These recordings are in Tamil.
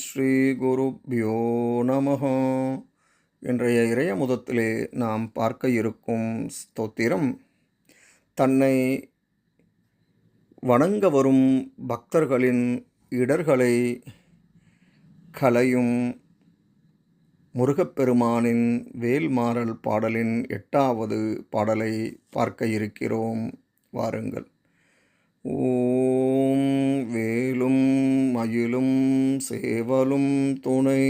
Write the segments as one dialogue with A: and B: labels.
A: ஸ்ரீ குருப்யோ நமஹ. இன்றைய இறையமுதத்திலே நாம் பார்க்க இருக்கும் ஸ்தோத்திரம், தன்னை வணங்க வரும் பக்தர்களின் இடர்களை களையும் முருகப்பெருமானின் வேல்மாறல் பாடலின் 8வது பாடலை பார்க்க இருக்கிறோம். வாருங்கள். ஓம் வேலும் மயிலும் சேவலும் துணை.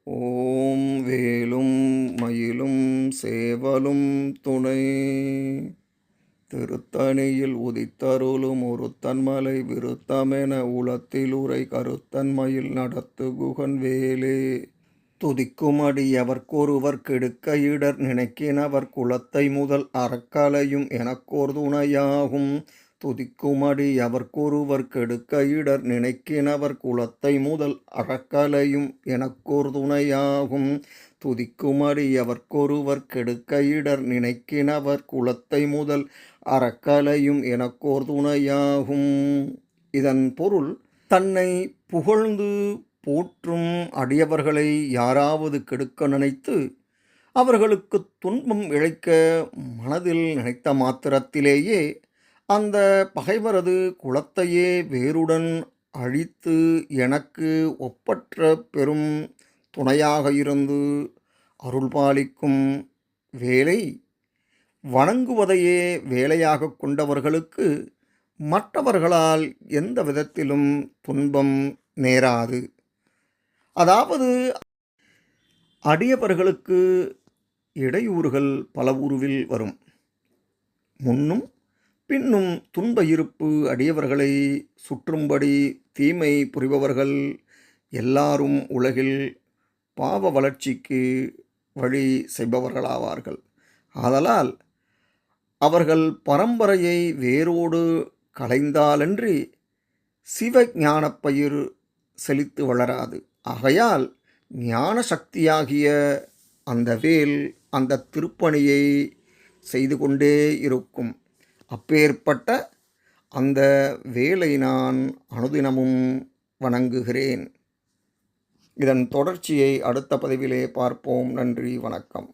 A: ஓம் வேலும் மயிலும் சேவலும் துணை. திருத்தணியில் உதித்தருளும் ஒருத்தன்மலை விருத்தமென உளத்தில் உரை கருத்தன்மயில் நடத்து குகன் வேலே. துதிக்குமடி எவர்க்கொருவர் கெடுக்க இடர் நினைக்கினவர் குலத்தை முதல் அறக்கலையும் எனக்கோர் துணையாகும். துதிக்குமடி எவர்க்கொருவர் கெடுக்க இடர் நினைக்கினவர் குலத்தை முதல் அறக்கலையும் எனக்கோர் துணையாகும். துதிக்குமடி எவர்க்கொருவர் கெடுக்க இடர் நினைக்கினவர் குலத்தை முதல் அறக்கலையும் எனக்கோர் துணையாகும். இதன் பொருள், தன்னை புகழ்ந்து போற்றும் அடியவர்களை யாராவது கெடுக்க நினைத்து அவர்களுக்கு துன்பம் இழைக்க மனதில் நினைத்த மாத்திரத்திலேயே அந்த பகைவரது குலத்தையே வேருடன் அழித்து எனக்கு ஒப்பற்ற பெரும் துணையாக இருந்து அருள்பாலிக்கும் வேலை வணங்குவதையே வேலையாக கொண்டவர்களுக்கு மற்றவர்களால் எந்த விதத்திலும் துன்பம் நேராது. அதாவது, அடியவர்களுக்கு இடையூறுகள் பல உருவில் வரும். முன்னும் பின்னும் துன்ப இருப்பு அடியவர்களை சுற்றும்படி தீமை புரிபவர்கள் எல்லாரும் உலகில் பாவ வளர்ச்சிக்கு வழி செய்பவர்களாவார்கள். ஆதலால் அவர்கள் பரம்பரையை வேரோடு களைந்தாலன்றி சிவ ஞானப்பயிர் செழித்து வளராது. ஆகையால் ஞான சக்தியாகிய அந்த வேல் அந்த திருப்பணியை செய்து கொண்டே இருக்கும். அப்பேற்பட்ட அந்த வேலை நான் அனுதினமும் வணங்குகிறேன். இதன் தொடர்ச்சியை அடுத்த பதிவிலே பார்ப்போம். நன்றி, வணக்கம்.